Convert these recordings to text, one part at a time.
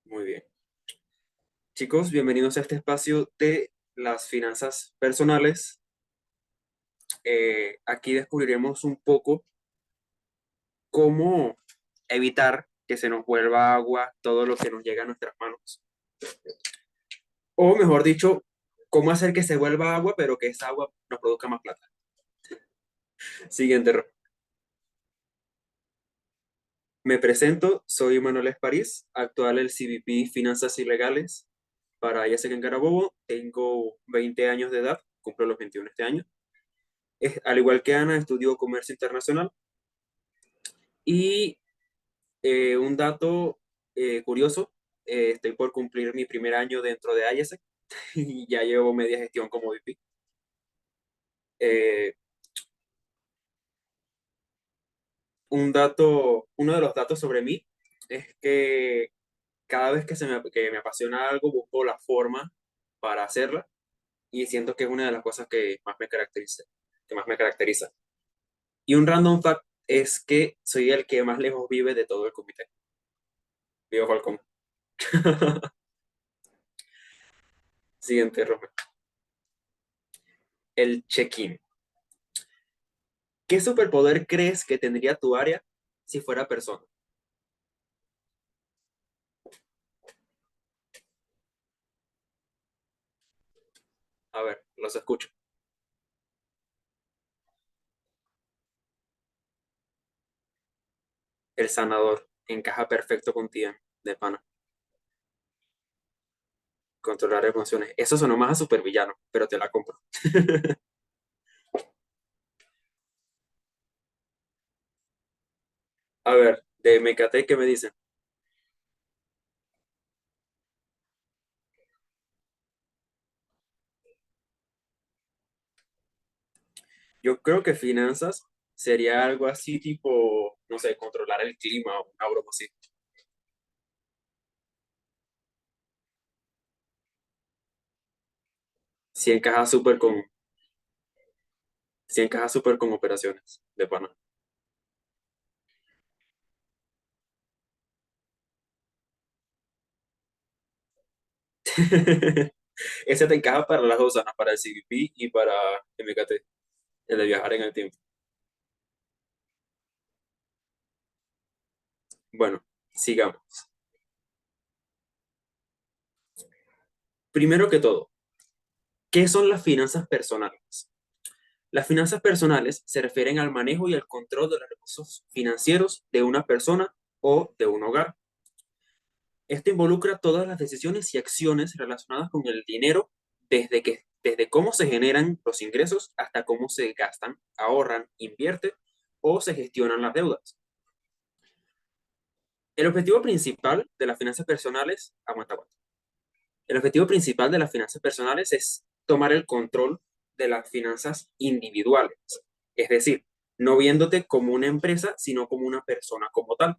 Muy bien. Chicos, bienvenidos a este espacio de las finanzas personales. Aquí descubriremos un poco cómo evitar que se nos vuelva agua todo lo que nos llega a nuestras manos. O mejor dicho, cómo hacer que se vuelva agua, pero que esa agua nos produzca más plata. Siguiente. Me presento, soy Manuel Esparís, actual el CVP Finanzas Ilegales para Yasek Carabobo. Tengo 20 años de edad, cumplo los 21 este año. Al igual que Ana, estudio comercio internacional. Y un dato curioso, estoy por cumplir mi primer año dentro de IESEC y ya llevo media gestión como VP. Eh, uno de los datos sobre mí es que cada vez que me apasiona algo, busco la forma para hacerla y siento que es una de las cosas que más me caracteriza, que más me caracteriza. Y un random fact es que soy el que más lejos vive de todo el comité. Vivo Falcón. Siguiente, Romer. El check-in. ¿Qué superpoder crees que tendría tu área si fuera persona? A ver, los escucho. El sanador encaja perfecto contigo, de pana. Controlar emociones. Eso sonó más a supervillano, pero te la compro. A ver, de Mecate, ¿qué me dicen? Yo creo que finanzas sería algo así tipo, no sé, controlar el clima o una broma así. Sí encaja súper con, sí encaja súper con operaciones, de pana. Ese te encaja para las dos, Ana, para el CVP y para MKT, el de viajar en el tiempo. Bueno, sigamos. Primero que todo, ¿qué son las finanzas personales? Las finanzas personales se refieren al manejo y al control de los recursos financieros de una persona o de un hogar. Esto involucra todas las decisiones y acciones relacionadas con el dinero, desde cómo se generan los ingresos hasta cómo se gastan, ahorran, invierten o se gestionan las deudas. El objetivo principal de las finanzas personales, aguanta. El objetivo principal de las finanzas personales es tomar el control de las finanzas individuales, es decir, no viéndote como una empresa, sino como una persona como tal.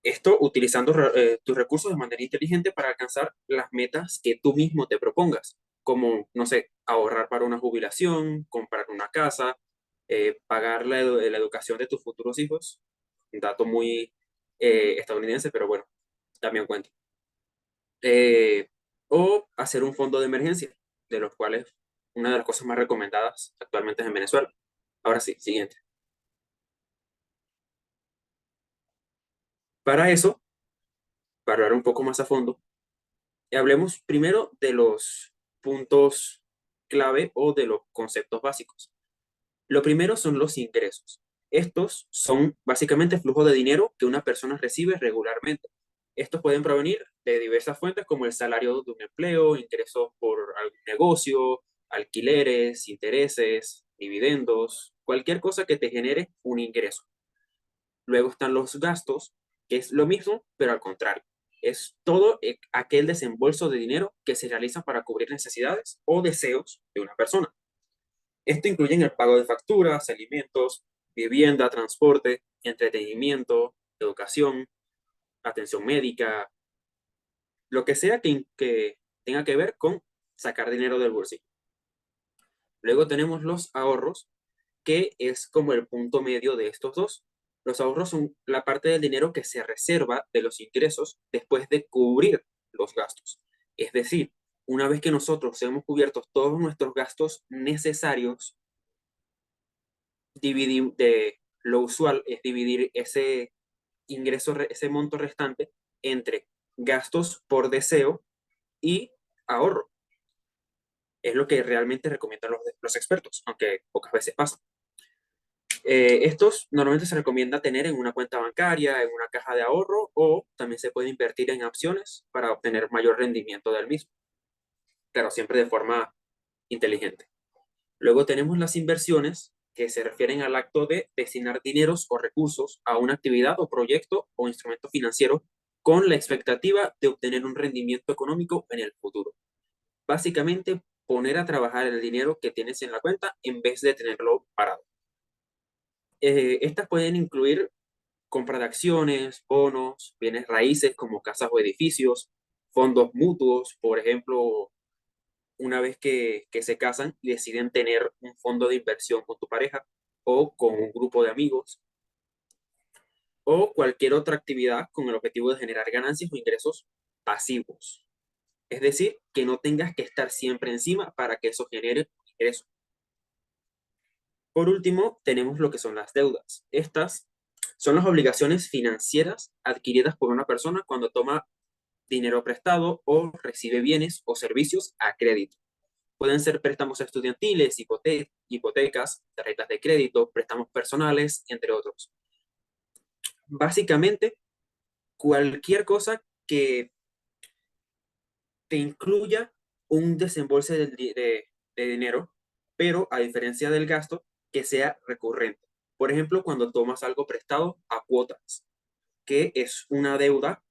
Esto utilizando tus recursos de manera inteligente para alcanzar las metas que tú mismo te propongas, como, no sé, ahorrar para una jubilación, comprar una casa, pagar la educación de tus futuros hijos, un dato muy estadounidense, pero bueno, también cuenta. eh, o hacer un fondo de emergencia, de los cuales una de las cosas más recomendadas actualmente es en Venezuela. Ahora sí, siguiente. Para eso, para hablar un poco más a fondo, hablemos primero de los puntos clave o de los conceptos básicos. Lo primero son los ingresos. Estos son básicamente flujo de dinero que una persona recibe regularmente. Estos pueden provenir de diversas fuentes como el salario de un empleo, ingresos por algún negocio, alquileres, intereses, dividendos, cualquier cosa que te genere un ingreso. Luego están los gastos, que es lo mismo, pero al contrario. Es todo aquel desembolso de dinero que se realiza para cubrir necesidades o deseos de una persona. Esto incluye el pago de facturas, alimentos, vivienda, transporte, entretenimiento, educación, atención médica, lo que sea que tenga que ver con sacar dinero del bolsillo. Luego tenemos los ahorros, que es como el punto medio de estos dos. Los ahorros son la parte del dinero que se reserva de los ingresos después de cubrir los gastos. Es decir, una vez que nosotros hemos cubierto todos nuestros gastos necesarios, lo usual es dividir ese ingreso, ese monto restante entre gastos por deseo y ahorro. Es lo que realmente recomiendan los expertos, aunque pocas veces pasa. Estos normalmente se recomienda tener en una cuenta bancaria, en una caja de ahorro o también se puede invertir en acciones para obtener mayor rendimiento del mismo, pero siempre de forma inteligente. Luego tenemos las inversiones que se refieren al acto de destinar dineros o recursos a una actividad o proyecto o instrumento financiero con la expectativa de obtener un rendimiento económico en el futuro. Básicamente, poner a trabajar el dinero que tienes en la cuenta en vez de tenerlo parado. Estas pueden incluir compra de acciones, bonos, bienes raíces como casas o edificios, fondos mutuos, por ejemplo, una vez que se casan y deciden tener un fondo de inversión con tu pareja o con un grupo de amigos, o cualquier otra actividad con el objetivo de generar ganancias o ingresos pasivos. Es decir, que no tengas que estar siempre encima para que eso genere ingresos. Por último, tenemos lo que son las deudas. Estas son las obligaciones financieras adquiridas por una persona cuando toma dinero prestado o recibe bienes o servicios a crédito. Pueden ser préstamos estudiantiles, hipotecas, tarjetas de crédito, préstamos personales, entre otros. Básicamente, cualquier cosa que te incluya un desembolse de dinero, pero a diferencia del gasto, que sea recurrente. Por ejemplo, cuando tomas algo prestado a cuotas, que es una deuda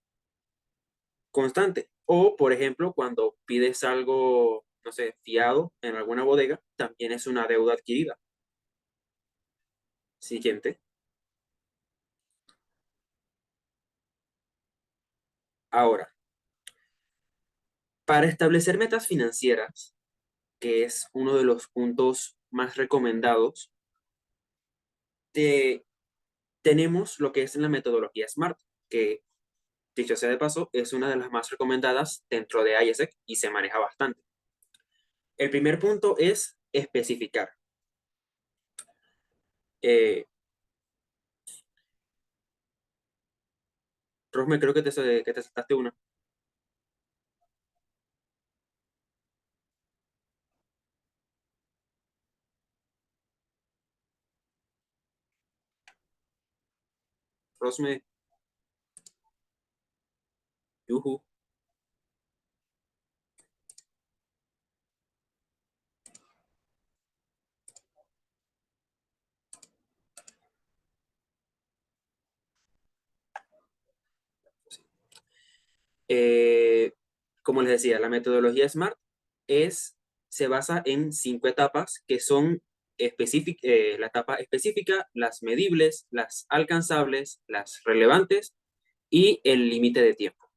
constante. O, por ejemplo, cuando pides algo, no sé, fiado en alguna bodega, también es una deuda adquirida. Siguiente. Ahora, para establecer metas financieras, que es uno de los puntos más recomendados, te- tenemos lo que es la metodología SMART, que, dicho sea de paso, es una de las más recomendadas dentro de ISEC y se maneja bastante. El primer punto es especificar. Eh, Rosme, creo que te saltaste una. Rosme, yuhu. Eh, Como les decía, la metodología SMART es, se basa en 5 etapas que son la etapa específica, las medibles, las alcanzables, las relevantes y el límite de tiempo.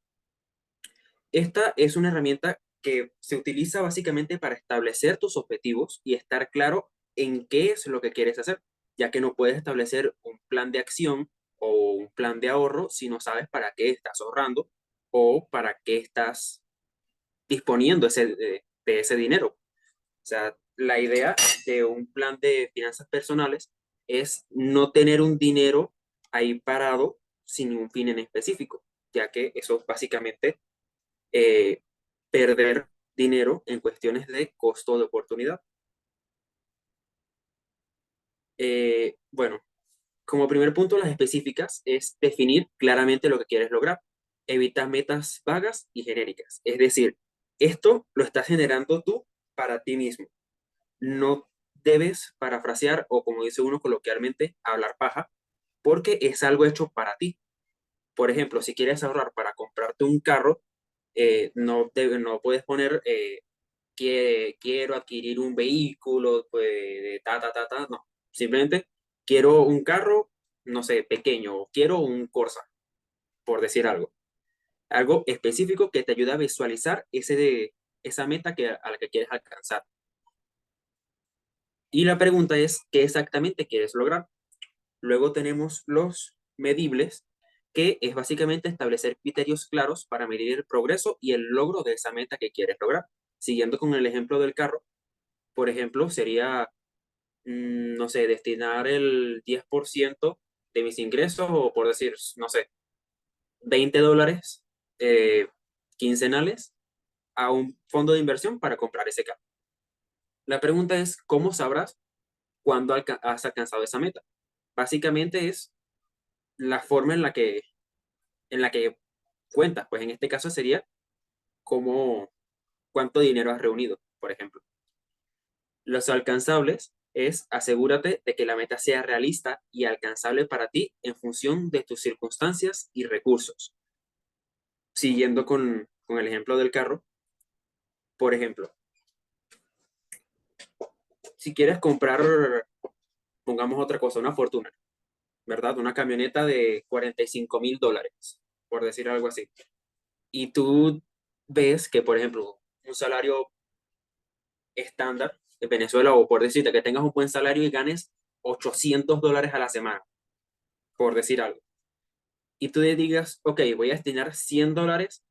Esta es una herramienta que se utiliza básicamente para establecer tus objetivos y estar claro en qué es lo que quieres hacer, ya que no puedes establecer un plan de acción o un plan de ahorro si no sabes para qué estás ahorrando o para qué estás disponiendo de ese dinero. O sea, la idea de un plan de finanzas personales es no tener un dinero ahí parado sin un fin en específico, ya que eso básicamente eh, perder dinero en cuestiones de costo de oportunidad. Bueno, como primer punto, las específicas es definir claramente lo que quieres lograr. Evita metas vagas y genéricas. Es decir, esto lo estás generando tú para ti mismo. No debes parafrasear o, como dice uno coloquialmente, hablar paja, porque es algo hecho para ti. Por ejemplo, si quieres ahorrar para comprarte un carro, no puedes poner que quiero adquirir un vehículo, pues, de no. Simplemente quiero un carro, no sé, pequeño, o quiero un Corsa, por decir algo. Algo específico que te ayude a visualizar esa meta a la que quieres alcanzar. Y la pregunta es, ¿qué exactamente quieres lograr? Luego tenemos los medibles, que es básicamente establecer criterios claros para medir el progreso y el logro de esa meta que quieres lograr. Siguiendo con el ejemplo del carro, por ejemplo, sería, no sé, destinar el 10% de mis ingresos o por decir, no sé, $20 eh, quincenales a un fondo de inversión para comprar ese carro. La pregunta es, ¿cómo sabrás cuándo has alcanzado esa meta? Básicamente es la forma en la que cuentas. Pues en este caso sería cómo, cuánto dinero has reunido, por ejemplo. Los alcanzables es asegúrate de que la meta sea realista y alcanzable para ti en función de tus circunstancias y recursos. Siguiendo con el ejemplo del carro, por ejemplo, si quieres comprar, pongamos otra cosa, una fortuna, ¿verdad? Una camioneta de $45,000, por decir algo así. Y tú ves que, por ejemplo, un salario estándar en Venezuela, o por decirte que tengas un buen salario y ganes $800 a la semana, por decir algo. Y tú le digas, ok, voy a destinar $100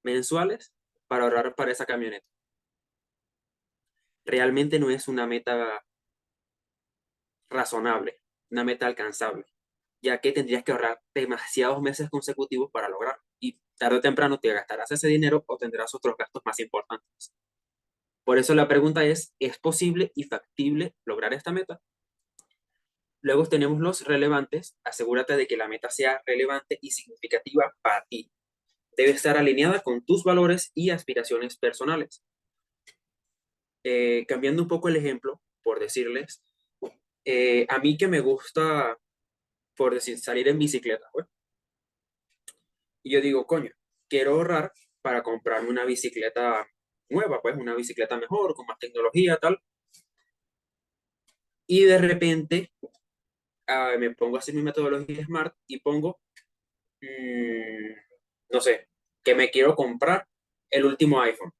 mensuales para ahorrar para esa camioneta. Realmente no es una meta razonable, una meta alcanzable, ya que tendrías que ahorrar demasiados meses consecutivos para lograr. Y tarde o temprano te gastarás ese dinero o tendrás otros gastos más importantes. Por eso la pregunta ¿es posible y factible lograr esta meta? Luego tenemos los relevantes. Asegúrate de que la meta sea relevante y significativa para ti. Debe estar alineada con tus valores y aspiraciones personales. Cambiando un poco el ejemplo, por decirles, a mí que me gusta, por decir, salir en bicicleta, pues, y yo digo, coño, quiero ahorrar para comprarme una bicicleta nueva, pues una bicicleta mejor, con más tecnología, tal. Y de repente me pongo a hacer mi metodología Smart y pongo, mm, no sé, que me quiero comprar el último iPhone.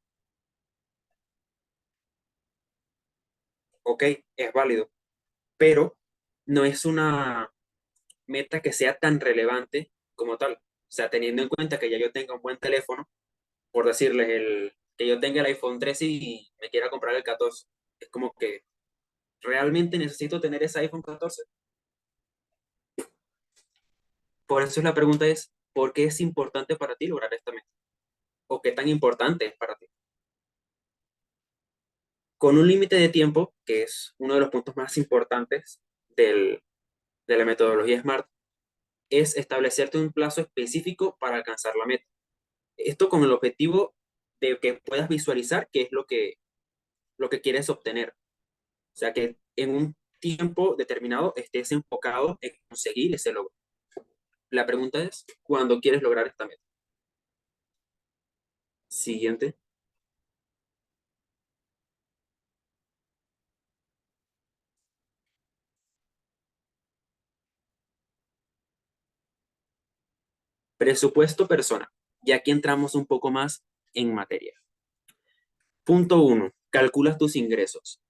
Ok, es válido, pero no es una meta que sea tan relevante como tal. O sea, teniendo en cuenta que ya yo tenga un buen teléfono, por decirles, que yo tenga el iPhone 13 y me quiera comprar el 14, es como que realmente necesito tener ese iPhone 14. Por eso la pregunta es, ¿por qué es importante para ti lograr esta meta? ¿O qué tan importante es para ti? Con un límite de tiempo, que es uno de los puntos más importantes de la metodología SMART, es establecerte un plazo específico para alcanzar la meta. Esto con el objetivo de que puedas visualizar qué es lo que quieres obtener. O sea, que en un tiempo determinado estés enfocado en conseguir ese logro. La pregunta es, ¿cuándo quieres lograr esta meta? Siguiente. Presupuesto persona. Y aquí entramos un poco más en materia. Punto uno, calculas tus ingresos.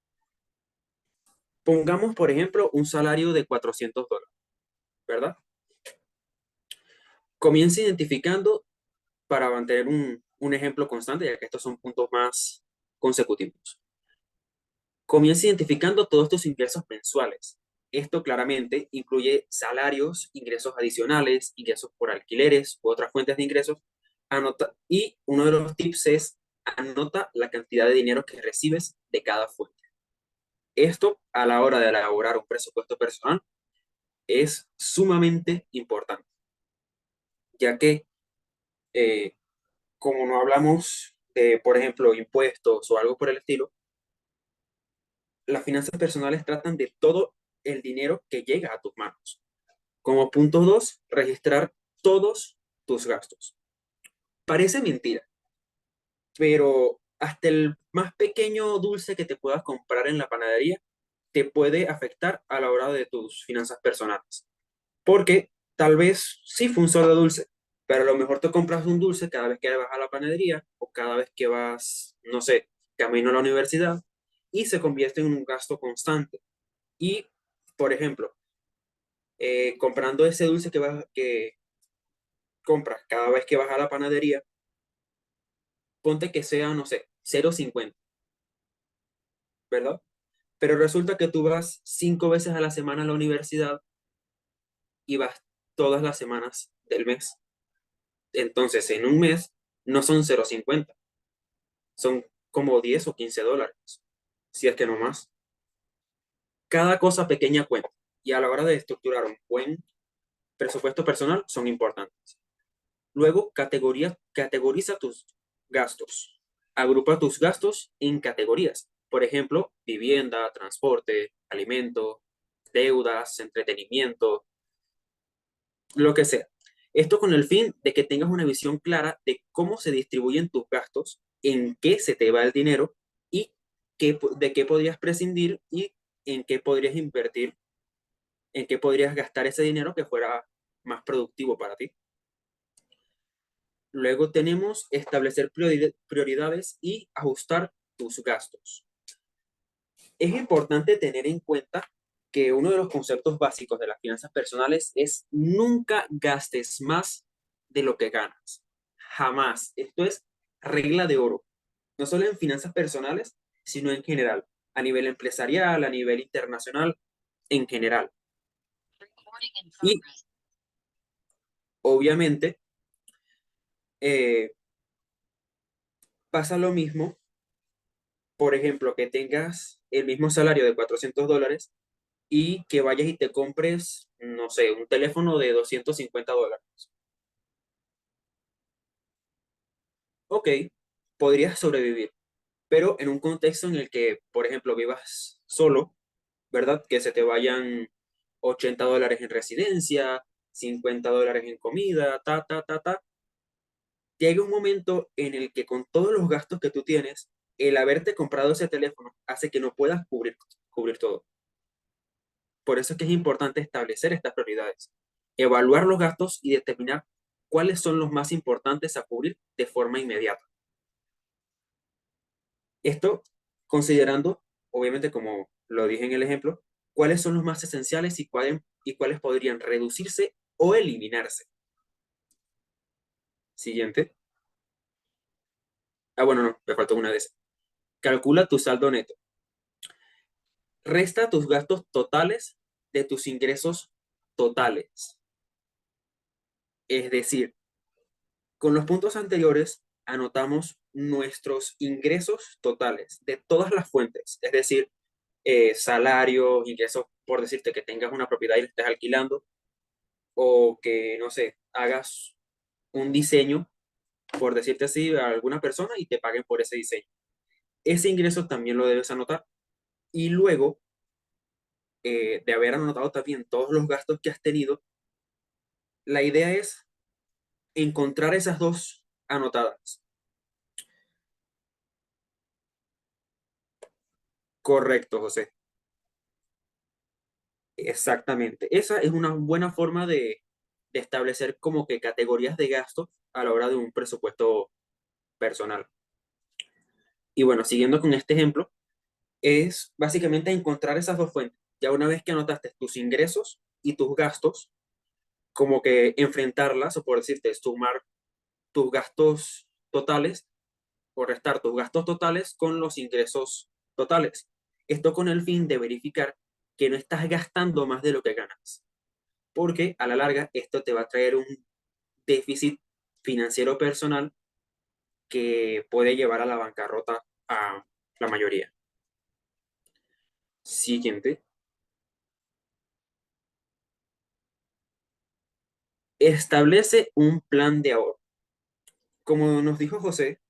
Pongamos, por ejemplo, un salario de $400, ¿verdad? Comienza identificando para mantener un ejemplo constante, ya que estos son puntos más consecutivos. Comienza identificando todos tus ingresos mensuales. Esto claramente incluye salarios, ingresos adicionales, ingresos por alquileres u otras fuentes de ingresos. Y uno de los tips es anota la cantidad de dinero que recibes de cada fuente. Esto a la hora de elaborar un presupuesto personal es sumamente importante, ya que eh, como no hablamos de, por ejemplo, impuestos o algo por el estilo, las finanzas personales tratan de todo el dinero que llega a tus manos. Como punto dos, registrar todos tus gastos. Parece mentira, pero hasta el más pequeño dulce que te puedas comprar en la panadería te puede afectar a la hora de tus finanzas personales. Porque tal vez sí fue un solo dulce, pero a lo mejor te compras un dulce cada vez que vas a la panadería o cada vez que vas, no sé, camino a la universidad y se convierte en un gasto constante. Y, por ejemplo, comprando ese dulce que compras cada vez que vas a la panadería, ponte que sea, no sé, 0,50, ¿verdad? Pero resulta que tú vas 5 veces a la semana a la universidad y vas todas las semanas del mes. Entonces, en un mes no son 0,50, son como 10 o 15 dólares, si es que no más. Cada cosa pequeña cuenta y a la hora de estructurar un buen presupuesto personal son importantes. Luego, categoriza tus gastos. Agrupa tus gastos en categorías. Por ejemplo, vivienda, transporte, alimento, deudas, entretenimiento, lo que sea. Esto con el fin de que tengas una visión clara de cómo se distribuyen tus gastos, en qué se te va el dinero y de qué podrías prescindir y en qué podrías invertir, en qué podrías gastar ese dinero que fuera más productivo para ti. Luego tenemos establecer prioridades y ajustar tus gastos. Es importante tener en cuenta que uno de los conceptos básicos de las finanzas personales es nunca gastes más de lo que ganas. Jamás. Esto es regla de oro. No solo en finanzas personales, sino en general. A nivel empresarial, a nivel internacional, en general. Y obviamente eh, pasa lo mismo, por ejemplo, que tengas el mismo salario de $400 y que vayas y te compres, no sé, un teléfono de $250. Ok, podrías sobrevivir, pero en un contexto en el que, por ejemplo, vivas solo, ¿verdad? Que se te vayan $80 en residencia, $50 en comida, llega un momento en el que con todos los gastos que tú tienes, el haberte comprado ese teléfono hace que no puedas cubrir todo. Por eso es que es importante establecer estas prioridades, evaluar los gastos y determinar cuáles son los más importantes a cubrir de forma inmediata. Esto considerando, obviamente, como lo dije en el ejemplo, cuáles son los más esenciales y cuáles podrían reducirse o eliminarse. Siguiente. Ah, bueno, no, me faltó una de esas. Calcula tu saldo neto. Resta tus gastos totales de tus ingresos totales. Es decir, con los puntos anteriores anotamos nuestros ingresos totales de todas las fuentes, es decir, salarios, ingresos, por decirte que tengas una propiedad y la estés alquilando, o que, no sé, hagas un diseño, por decirte así, a alguna persona y te paguen por ese diseño. Ese ingreso también lo debes anotar. Y luego de haber anotado también todos los gastos que has tenido, la idea es encontrar esas dos anotadas. Correcto, José. Exactamente. Esa es una buena forma de establecer como que categorías de gastos a la hora de un presupuesto personal. Y bueno, siguiendo con este ejemplo, es básicamente encontrar esas dos fuentes. Ya una vez que anotaste tus ingresos y tus gastos, como que enfrentarlas, o por decirte, sumar tus gastos totales o restar tus gastos totales con los ingresos totales. Esto con el fin de verificar que no estás gastando más de lo que ganas, porque a la larga esto te va a traer un déficit financiero personal que puede llevar a la bancarrota a la mayoría. Siguiente. Establece un plan de ahorro. Como nos dijo José,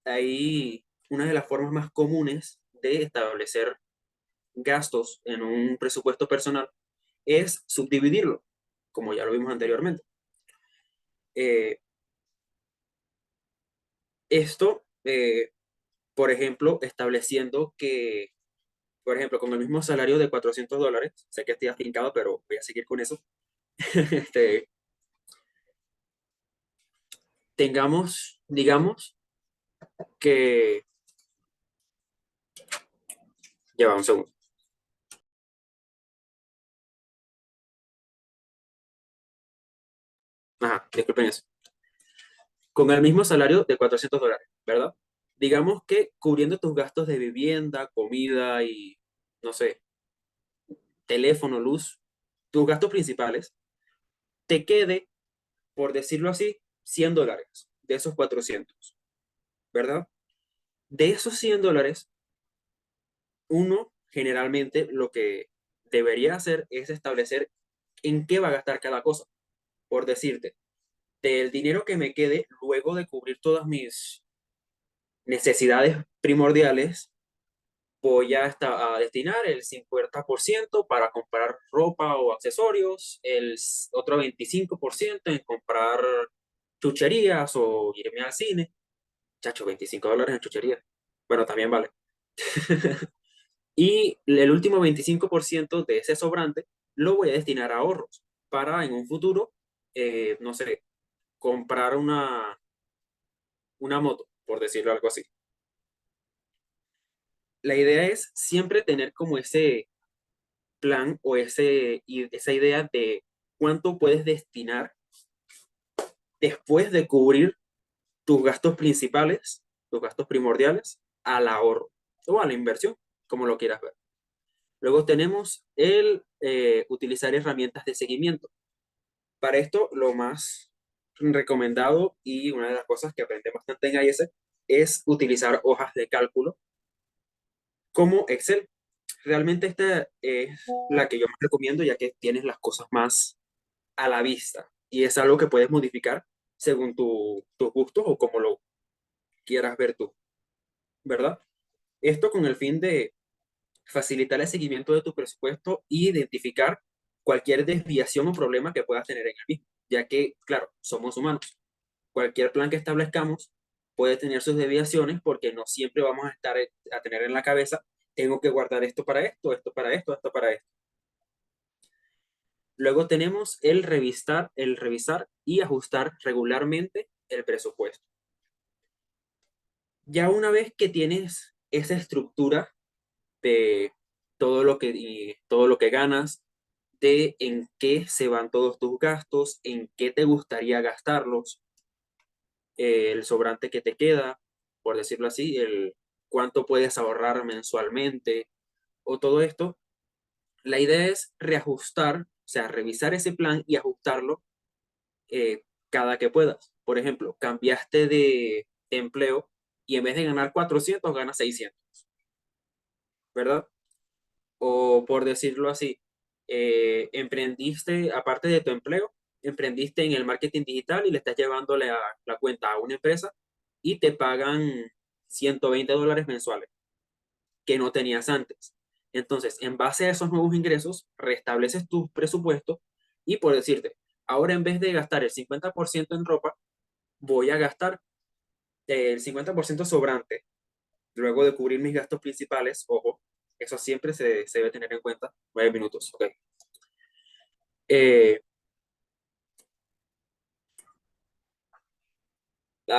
ahí una de las formas más comunes de establecer gastos en un presupuesto personal es subdividirlo, como ya lo vimos anteriormente. Eh, esto, por ejemplo, estableciendo que, por ejemplo, con el mismo salario de $400, sé que estoy afincado, pero voy a seguir con eso, este, tengamos, digamos, que, ya va un segundo. Ajá, disculpen eso. Con el mismo salario de $400, ¿verdad? Digamos que cubriendo tus gastos de vivienda, comida y, no sé, teléfono, luz, tus gastos principales, te quede, por decirlo así, $100 de esos 400, ¿verdad? De esos $100, uno generalmente lo que debería hacer es establecer en qué va a gastar cada cosa. Por decirte, del dinero que me quede luego de cubrir todas mis necesidades primordiales, voy a destinar el 50% para comprar ropa o accesorios, otro 25% en comprar chucherías o irme al cine. Chacho, $25 en chucherías. Bueno, también vale. Y el último 25% de ese sobrante lo voy a destinar a ahorros para en un futuro, no sé, comprar una moto, por decirlo algo así. La idea es siempre tener como ese plan o esa idea de cuánto puedes destinar después de cubrir tus gastos principales, tus gastos primordiales, al ahorro o a la inversión, como lo quieras ver. Luego tenemos el utilizar herramientas de seguimiento. Para esto, lo más recomendado y una de las cosas que aprende bastante en IS es utilizar hojas de cálculo como Excel. Realmente esta es la que yo más recomiendo ya que tienes las cosas más a la vista y es algo que puedes modificar según tus gustos o como lo quieras ver tú, ¿verdad? Esto con el fin de facilitar el seguimiento de tu presupuesto e identificar cualquier desviación o problema que puedas tener en el mismo, ya que, claro, somos humanos. Cualquier plan que establezcamos puede tener sus desviaciones porque no siempre vamos a estar a tener en la cabeza, tengo que guardar esto para esto, esto para esto. Luego tenemos el revisar y ajustar regularmente el presupuesto. Ya una vez que tienes esa estructura de todo lo que ganas, de en qué se van todos tus gastos, en qué te gustaría gastarlos, el sobrante que te queda, por decirlo así, el cuánto puedes ahorrar mensualmente o todo esto, la idea es reajustar, o sea, revisar ese plan y ajustarlo cada que puedas. Por ejemplo, cambiaste de empleo y en vez de ganar 400 ganas 600, ¿verdad? O por decirlo así, emprendiste, aparte de tu empleo, emprendiste en el marketing digital y le estás llevando la cuenta a una empresa y te pagan $120 mensuales que no tenías antes. Entonces, en base a esos nuevos ingresos, restableces tu presupuesto y por decirte, ahora en vez de gastar el 50% en ropa, voy a gastar el 50% sobrante, luego de cubrir mis gastos principales, ojo, eso siempre se debe tener en cuenta, 9 minutos, ok. Eh,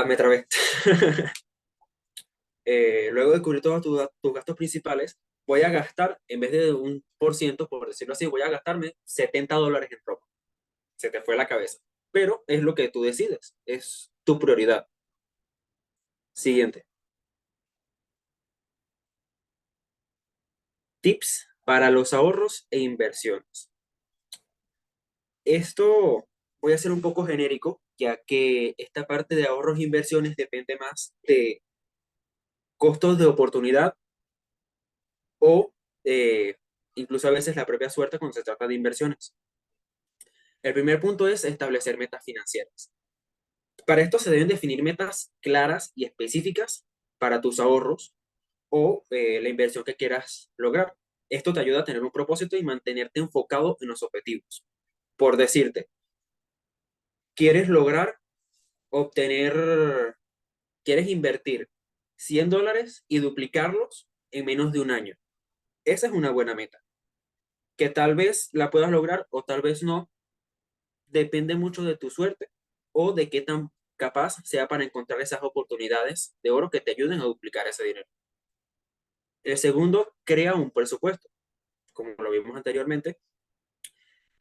me trabé. Luego de cubrir todos tus gastos principales, voy a gastar, en vez de un por ciento, por decirlo así, voy a gastarme $70 en ropa. Se te fue la cabeza. Pero es lo que tú decides, es tu prioridad. Siguiente. Tips para los ahorros e inversiones. Esto voy a ser un poco genérico, ya que esta parte de ahorros e inversiones depende más de costos de oportunidad o incluso a veces la propia suerte cuando se trata de inversiones. El primer punto es establecer metas financieras. Para esto se deben definir metas claras y específicas para tus ahorros o la inversión que quieras lograr. Esto te ayuda a tener un propósito y mantenerte enfocado en los objetivos. Por decirte, quieres lograr obtener, quieres invertir $100 y duplicarlos en menos de un año. Esa es una buena meta, que tal vez la puedas lograr o tal vez no, depende mucho de tu suerte o de qué tan capaz sea para encontrar esas oportunidades de oro que te ayuden a duplicar ese dinero. El segundo, crea un presupuesto. Como lo vimos anteriormente,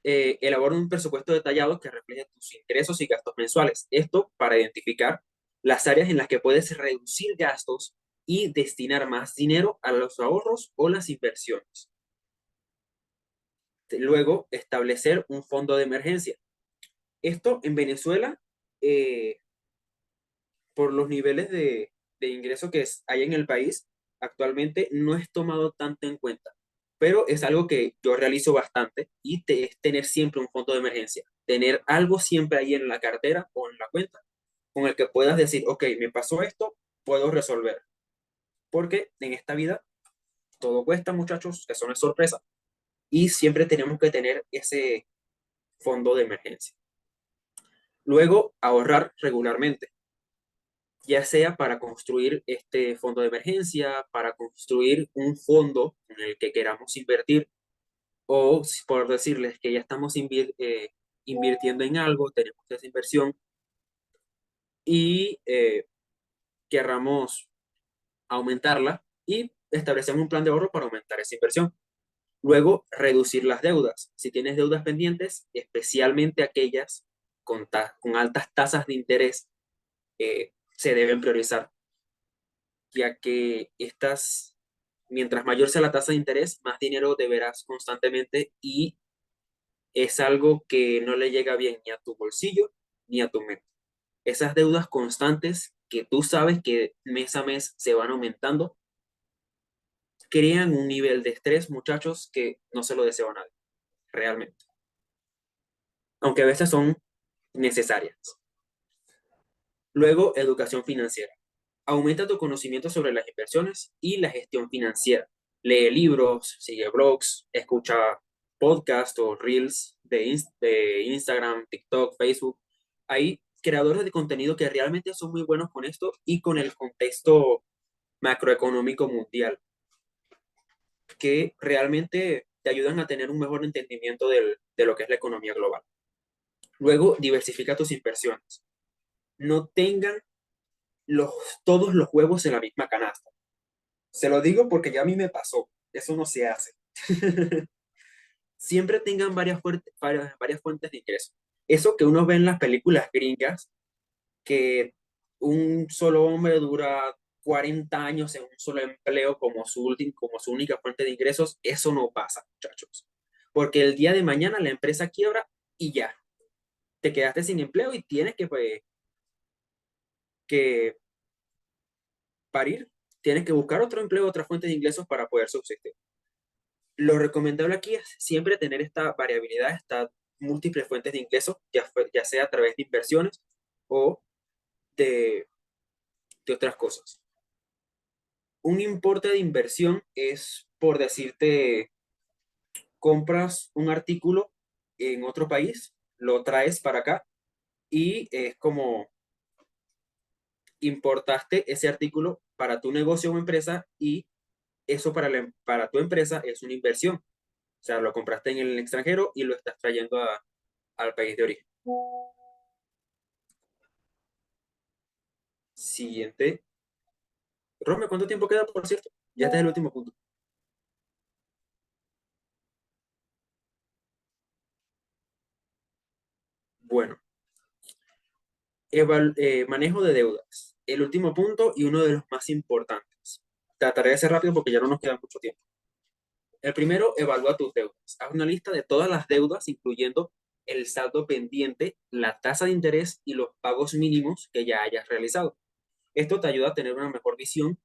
elabora un presupuesto detallado que refleje tus ingresos y gastos mensuales. Esto para identificar las áreas en las que puedes reducir gastos y destinar más dinero a los ahorros o las inversiones. Luego, establecer un fondo de emergencia. Esto en Venezuela, eh, por los niveles de ingreso que hay en el país, actualmente no es tomado tanto en cuenta, pero es algo que yo realizo bastante y es tener siempre un fondo de emergencia, tener algo siempre ahí en la cartera o en la cuenta con el que puedas decir, ok, me pasó esto, puedo resolver, porque en esta vida todo cuesta, muchachos, eso no es sorpresa, y siempre tenemos que tener ese fondo de emergencia. Luego, ahorrar regularmente, ya sea para construir este fondo de emergencia, para construir un fondo en el que queramos invertir, o por decirles que ya estamos invirtiendo en algo, tenemos esa inversión y querramos aumentarla y establecemos un plan de ahorro para aumentar esa inversión. Luego, reducir las deudas. Si tienes deudas pendientes, especialmente aquellas con altas tasas de interés, se deben priorizar, ya que mientras mayor sea la tasa de interés, más dinero deberás constantemente y es algo que no le llega bien ni a tu bolsillo ni a tu mente. Esas deudas constantes que tú sabes que mes a mes se van aumentando, crean un nivel de estrés, muchachos, que no se lo deseo a nadie, realmente. Aunque a veces son necesarias. Luego, educación financiera. Aumenta tu conocimiento sobre las inversiones y la gestión financiera. Lee libros, sigue blogs, escucha podcasts o reels de Instagram, TikTok, Facebook. Hay creadores de contenido que realmente son muy buenos con esto y con el contexto macroeconómico mundial, que realmente te ayudan a tener un mejor entendimiento de lo que es la economía global. Luego, diversifica tus inversiones. No tengan los, todos los huevos en la misma canasta. Se lo digo porque ya a mí me pasó. Eso no se hace. Siempre tengan varias fuentes de ingreso. Eso que uno ve en las películas gringas, que un solo hombre dura 40 años en un solo empleo como su única fuente de ingresos, eso no pasa, muchachos. Porque el día de mañana la empresa quiebra y ya, te quedaste sin empleo y tienes que parir, tienes que buscar otro empleo, otra fuente de ingresos para poder subsistir. Lo recomendable aquí es siempre tener esta variabilidad, estas múltiples fuentes de ingresos, ya sea a través de inversiones o de, de otras cosas. Un importe de inversión es, por decirte, compras un artículo en otro país, lo traes para acá y es como importaste ese artículo para tu negocio o empresa y eso para tu empresa es una inversión. O sea, lo compraste en el extranjero y lo estás trayendo al país de origen. Siguiente. Rome, ¿cuánto tiempo queda, por cierto? Ya este es el último punto. Bueno, manejo de deudas. El último punto y uno de los más importantes. Trataré de ser rápido porque ya no nos queda mucho tiempo. El primero, evalúa tus deudas. Haz una lista de todas las deudas, incluyendo el saldo pendiente, la tasa de interés y los pagos mínimos que ya hayas realizado. Esto te ayuda a tener una mejor visión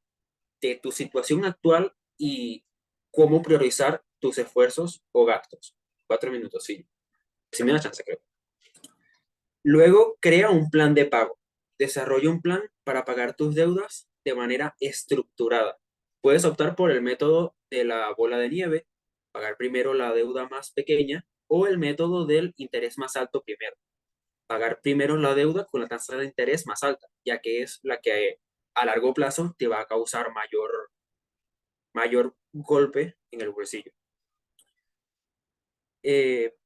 de tu situación actual y cómo priorizar tus esfuerzos o gastos. 4 minutos, sí. Si me da chance, creo. Luego, crea un plan de pago. Desarrolla un plan para pagar tus deudas de manera estructurada. Puedes optar por el método de la bola de nieve, pagar primero la deuda más pequeña, o el método del interés más alto primero. Pagar primero la deuda con la tasa de interés más alta, ya que es la que a largo plazo te va a causar mayor golpe en el bolsillo. Eh,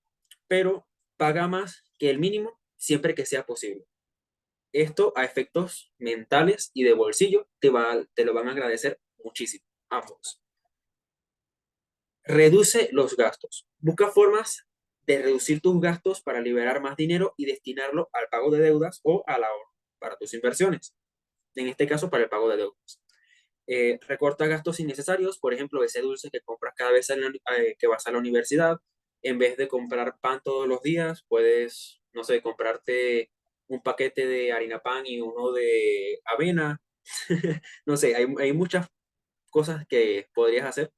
pero paga más que el mínimo siempre que sea posible. Esto a efectos mentales y de bolsillo te lo van a agradecer muchísimo, ambos. Reduce los gastos. Busca formas de reducir tus gastos para liberar más dinero y destinarlo al pago de deudas o al ahorro para tus inversiones. En este caso, para el pago de deudas. Recorta gastos innecesarios, por ejemplo, ese dulce que compras cada vez que vas a la universidad. En vez de comprar pan todos los días, puedes, no sé, comprarte un paquete de harina pan y uno de avena. No sé, hay muchas cosas que podrías hacer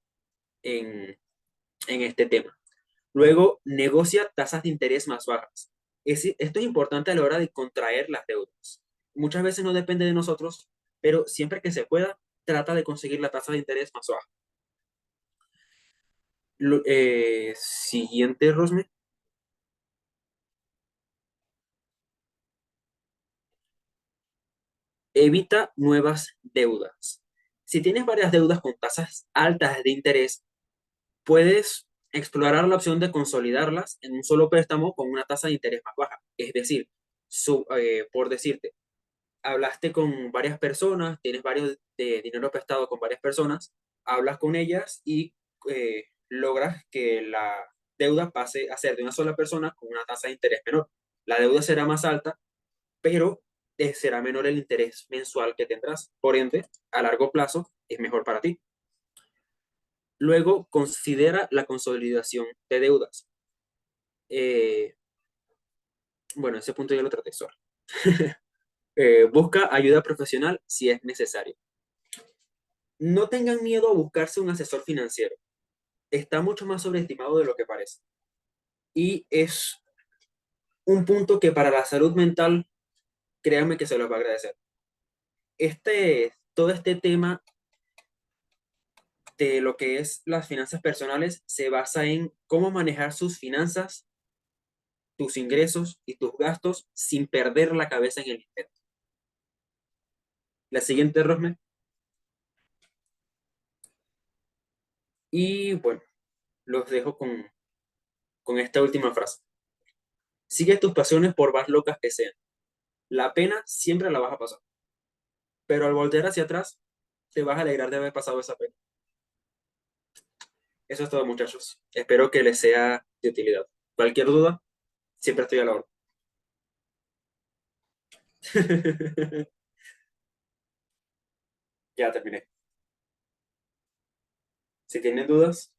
en, en este tema. Luego, negocia tasas de interés más bajas. Esto es importante a la hora de contraer las deudas. Muchas veces no depende de nosotros, pero siempre que se pueda, trata de conseguir la tasa de interés más baja. Siguiente, Rosme. Evita nuevas deudas. Si tienes varias deudas con tasas altas de interés, puedes explorar la opción de consolidarlas en un solo préstamo con una tasa de interés más baja. Es decir, por decirte, hablaste con varias personas, tienes varios de dinero prestado con varias personas, hablas con ellas y logras que la deuda pase a ser de una sola persona con una tasa de interés menor. La deuda será más alta, pero será menor el interés mensual que tendrás. Por ende, a largo plazo es mejor para ti. Luego, considera la consolidación de deudas. Eh, bueno, ese punto ya lo traté solo. Busca ayuda profesional si es necesario. No tengan miedo a buscarse un asesor financiero. Está mucho más sobreestimado de lo que parece. Y es un punto que para la salud mental, créanme que se los va a agradecer. Todo este tema de lo que es las finanzas personales se basa en cómo manejar sus finanzas, tus ingresos y tus gastos sin perder la cabeza en el intento. La siguiente, Rosme. Y bueno, los dejo con esta última frase. Sigue tus pasiones por más locas que sean. La pena siempre la vas a pasar, pero al voltear hacia atrás, te vas a alegrar de haber pasado esa pena. Eso es todo, muchachos. Espero que les sea de utilidad. Cualquier duda, siempre estoy a la orden. Ya terminé. Si tienen dudas,